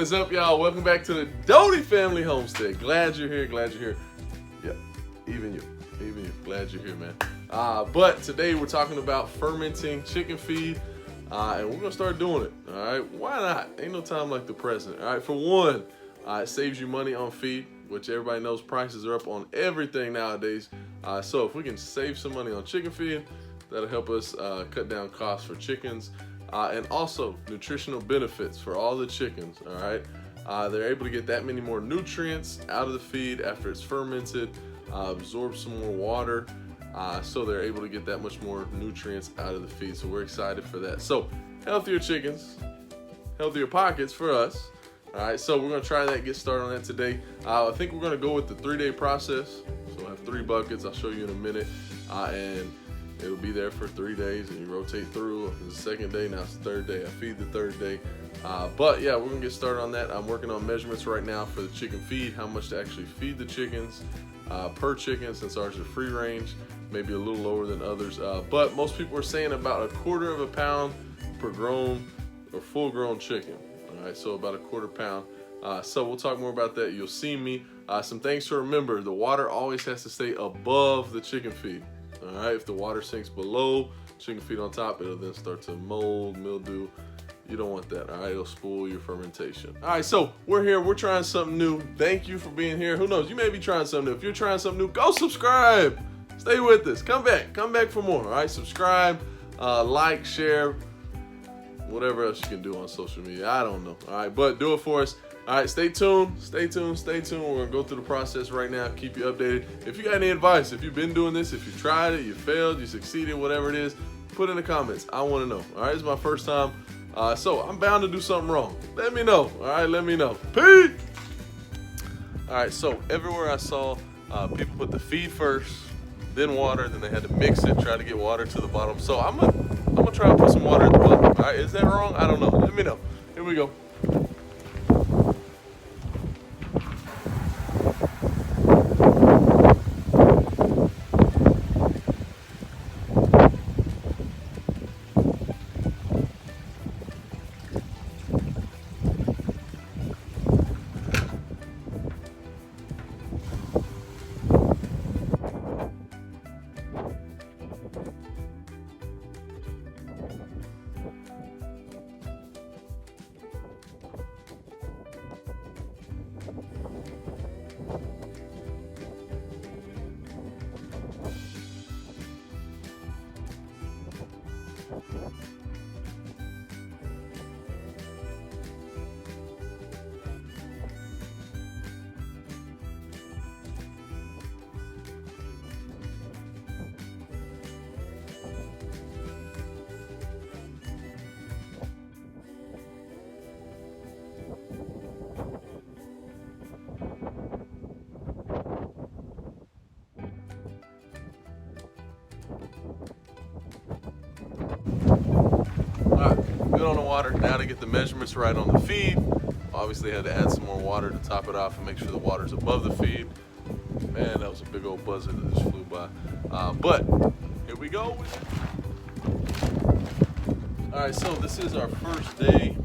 is up, y'all? Welcome back to the Doty Family Homestead. Glad you're here, glad you're here. Yeah, even you, glad you're here, man. But today we're talking about fermenting chicken feed, and we're gonna start doing it, all right? Why not? Ain't no time like the present, all right? For one, it saves you money on feed, which everybody knows prices are up on everything nowadays. So if we can save some money on chicken feed, that'll help us cut down costs for chickens. And also nutritional benefits for all the chickens, all right? They're able to get that many more nutrients out of the feed after it's fermented, absorb some more water, so they're able to get that much more nutrients out of the feed. So we're excited for that. So healthier chickens, healthier pockets for us. All right, so we're gonna try that, get started on that today. I think we're gonna go with the 3-day process. So we'll have 3 buckets, I'll show you in a minute. And it'll be there for 3 days and you rotate through. It's the 2nd day, now it's the 3rd day. I feed the 3rd day. But yeah, we're gonna get started on that. I'm working on measurements right now for the chicken feed, how much to actually feed the chickens per chicken, since ours are free range, maybe a little lower than others. But most people are saying about 1/4 pound per grown or full grown chicken. All right, so about 1/4 pound. So we'll talk more about that. You'll see me. Some things to remember: the water always has to stay above the chicken feed. All right, if the water sinks below chicken feed on top, it'll then start to mold, mildew. You don't want that, all right? It'll spoil your fermentation. All right, so we're here, we're trying something new. Thank you for being here. Who knows, you may be trying something new. If you're trying something new, go subscribe. Stay with us, come back for more, all right? Subscribe, like, share, whatever else you can do on social media. I don't know, all right? But do it for us. All right, stay tuned. We're gonna go through the process right now, keep you updated. If you got any advice, if you've been doing this, if you tried it, you failed, you succeeded, whatever it is, put in the comments. I wanna know, all right? It's my first time, so I'm bound to do something wrong. Let me know, all right? Let me know. Peace! All right, so everywhere I saw, people put the feed first, then water, then they had to mix it, try to get water to the bottom. So I'm gonna try to put some water at the bottom, all right? Is that wrong? I don't know, let me know. Here we go. Good on the water. Now to get the measurements right on the feed, obviously had to add some more water to top it off and make sure the water's above the feed. Man, that was a big old buzzard that just flew by. But here we go. All right, so this is our first day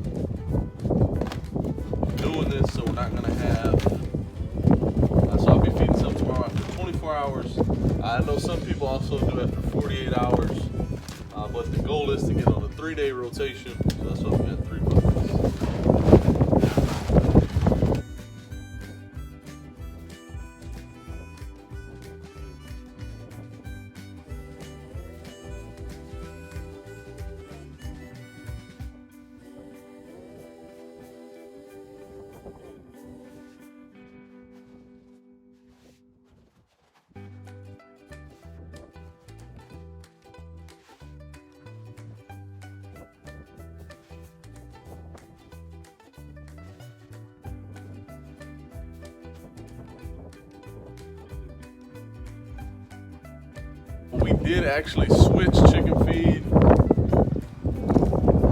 doing this, so we're not gonna have, so I'll be feeding some tomorrow after 24 hours. I know some people also do after 48 hours. But the goal is to get on a 3-day rotation, so that's what we got 3 buckets. We did actually switch chicken feed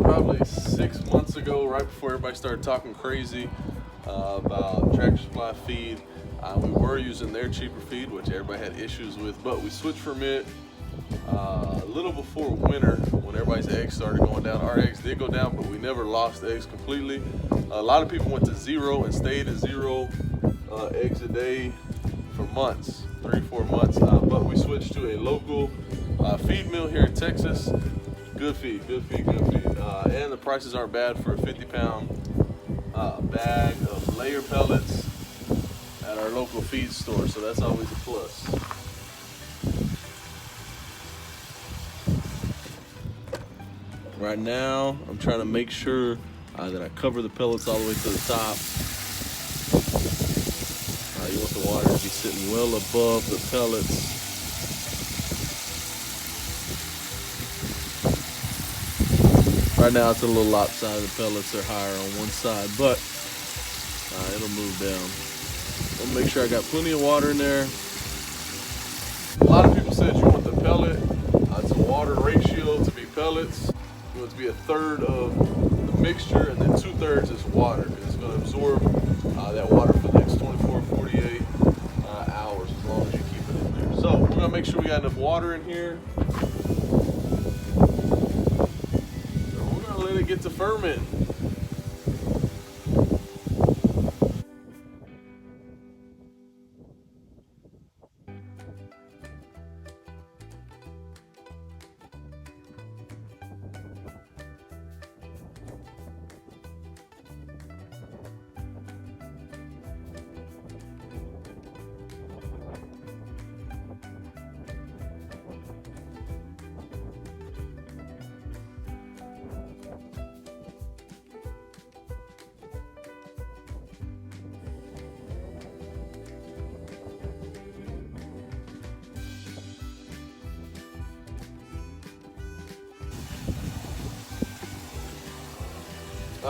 probably 6 months ago, right before everybody started talking crazy about Tractor Supply feed. We were using their cheaper feed, which everybody had issues with, but we switched from it a little before winter when everybody's eggs started going down. Our eggs did go down, but we never lost eggs completely. A lot of people went to 0 and stayed at 0 eggs a day for months, 3-4 months. But we switched to a local feed mill here in Texas. Good feed, good feed, good feed. And the prices aren't bad for a 50-pound bag of layer pellets at our local feed store, so that's always a plus. Right now, I'm trying to make sure that I cover the pellets all the way to the top. You want the water to be sitting well above the pellets. Right now it's a little lopsided. The pellets are higher on one side, but it'll move down. I'll make sure I got plenty of water in there. A lot of people said you want the pellet to water ratio to be pellets. You want it to be a third of the mixture, and then 2/3 is water. It's going to absorb that water for the next 24, 48 hours as long as you keep it in there. So we're going to make sure we got enough water in here. Let it get to ferment.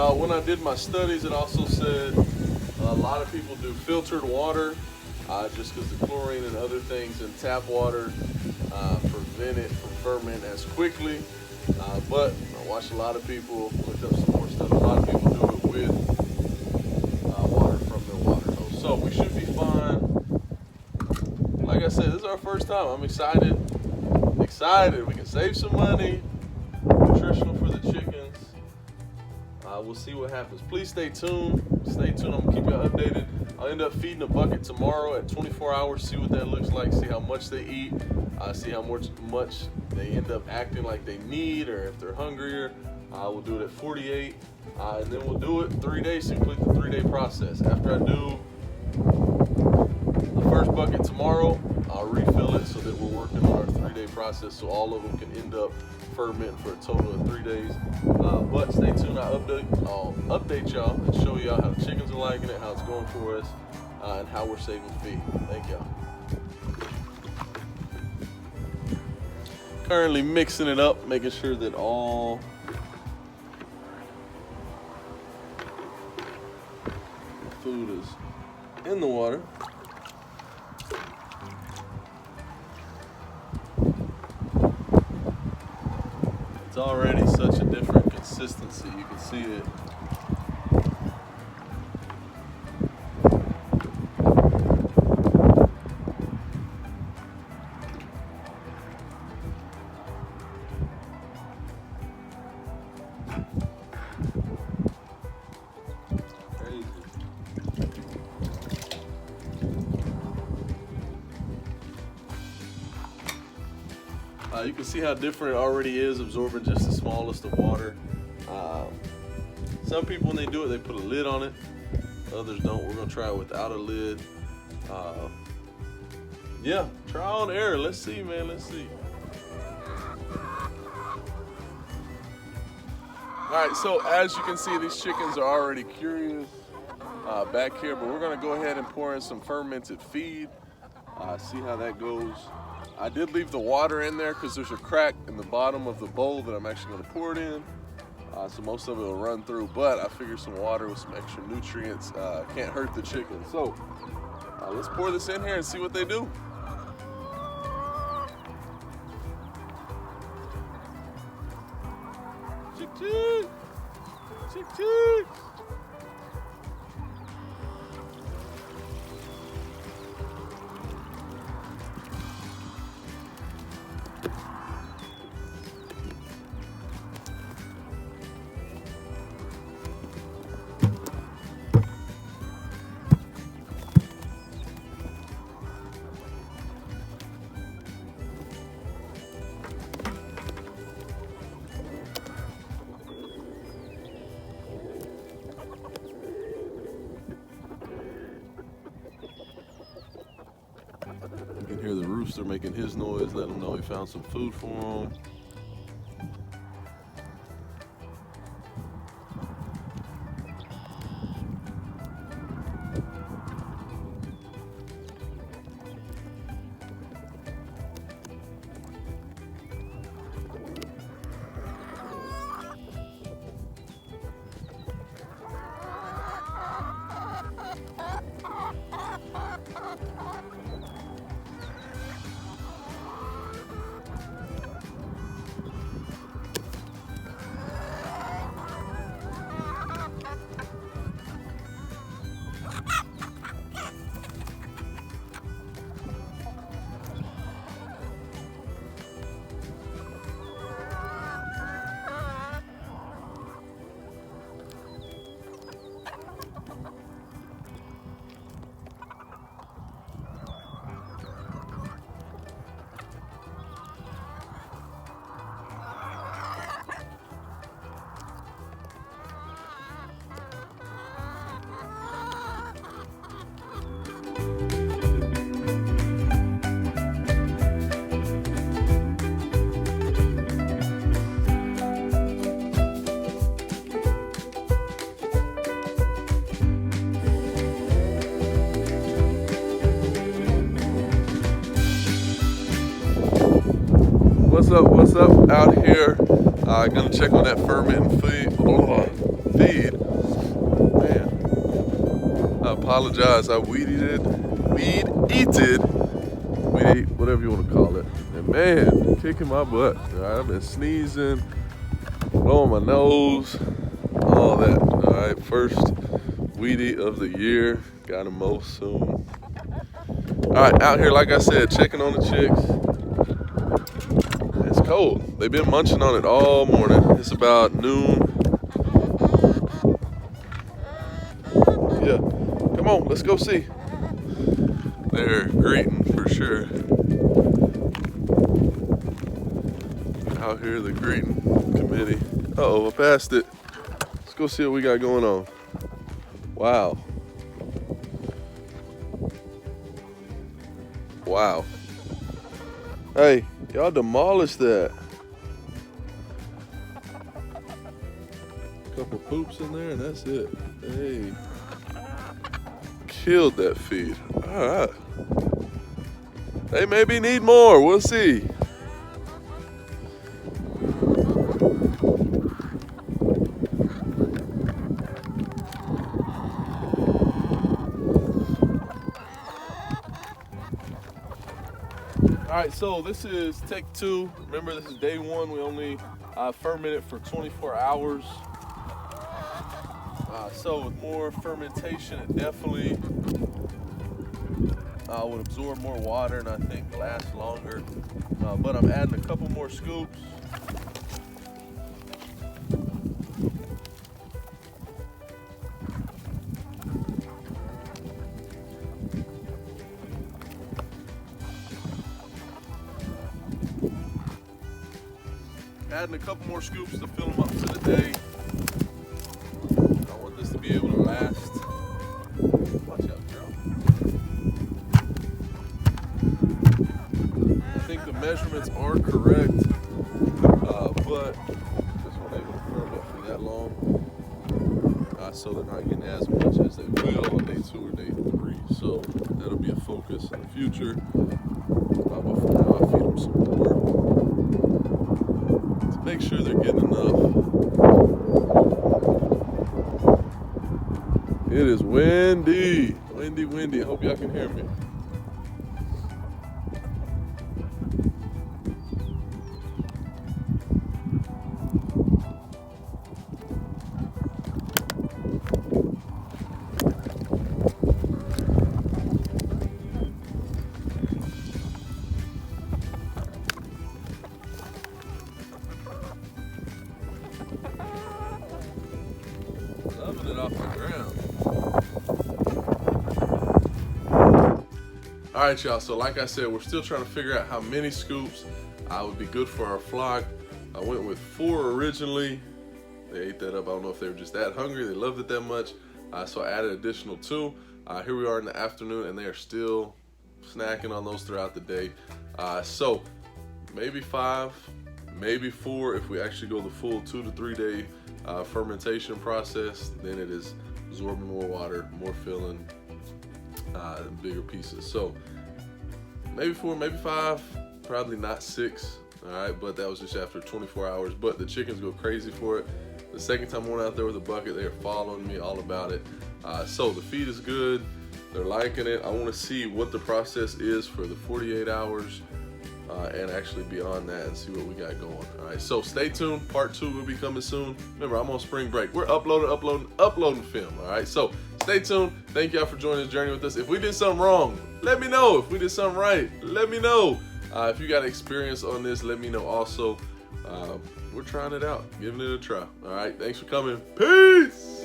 When I did my studies, it also said a lot of people do filtered water just because the chlorine and other things in tap water prevent it from fermenting as quickly. But I watched a lot of people, looked up some more stuff, a lot of people do it with water from their water hose. So we should be fine. Like I said, this is our first time. I'm excited. We can save some money. Nutritional for the chickens. We'll see what happens. Please stay tuned. Stay tuned. I'm gonna keep y'all updated. I'll end up feeding a bucket tomorrow at 24 hours. See what that looks like. See how much they eat. See how much they end up acting like they need, or if they're hungrier. We'll do it at 48, and then we'll do it 3 days to complete the 3-day process. After I do the first bucket tomorrow, I'll refill it so that we're working on our 3-day process, so all of them can end up fermenting for a total of 3 days. But stay tuned. I'll update y'all and show y'all how the chickens are liking it, how it's going for us, and how we're saving feed. Thank y'all. Currently mixing it up, making sure that all the food is in the water. It's already such a different consistency. You can see it. You can see how different it already is, absorbing just the smallest of water. Some people, when they do it, they put a lid on it. Others don't. We're gonna try it without a lid. Yeah, trial and error. Let's see, man. Let's see. All right, so as you can see, these chickens are already curious back here, but we're gonna go ahead and pour in some fermented feed. See how that goes. I did leave the water in there because there's a crack in the bottom of the bowl that I'm actually going to pour it in. So most of it will run through, but I figured some water with some extra nutrients can't hurt the chickens. So let's pour this in here and see what they do. Chick chick! Chick chick! rooster making his noise, let him know he found some food for him. What's up out here? Gonna check on that fermenting feed. Man, I apologize. I weed eated, whatever you want to call it. And man, kicking my butt. All right, I've been sneezing, blowing my nose, all that. All right, first weed eat of the year. Got to mow soon. All right, out here, like I said, checking on the chicks. It's cold. They've been munching on it all morning. It's about noon. Yeah, come on, let's go see. They're greeting for sure. Out here, the greeting committee. Uh-oh, I passed it. Let's go see what we got going on. Wow. Wow. Hey, y'all demolished that. Couple poops in there and that's it. Hey. Killed that feed. Alright. They maybe need more. We'll see. Alright, so this is take 2. Remember, this is day 1. We only fermented for 24 hours. So with more fermentation, it definitely would absorb more water and I think last longer. But I'm adding a couple more scoops. Adding a couple more scoops to fill them up for the day. I want this to be able to last. Watch out, girl. I think the measurements are correct, but just weren't able to ferment for that long. So they're not getting as much as they will on day 2 or day 3. So that'll be a focus in the future. But for now, I feed them some more. Make sure they're getting enough. It is windy. Windy. I hope y'all can hear me. Loving it off the ground. All right, y'all, so like I said, we're still trying to figure out how many scoops would be good for our flock. I went with 4 originally. They ate that up. I don't know if they were just that hungry. They loved it that much. So I added additional 2. Here we are in the afternoon and they are still snacking on those throughout the day. So maybe 5, maybe 4 if we actually go the full 2 to 3 day fermentation process. Then it is absorbing more water, more filling, bigger pieces. So maybe 4, maybe 5, probably not 6. All right, but that was just after 24 hours. But the chickens go crazy for it. The second time I went out there with a bucket, they are following me all about it. So the feed is good. They're liking it. I want to see what the process is for the 48 hours and actually beyond that and see what we got going. All right, so stay tuned. Part 2 will be coming soon. Remember, I'm on spring break. We're uploading film. All right, so stay tuned. Thank y'all for joining this journey with us. If we did something wrong, let me know. If we did something right, let me know. If you got experience on this, let me know also. We're trying it out, giving it a try. All right, thanks for coming. Peace.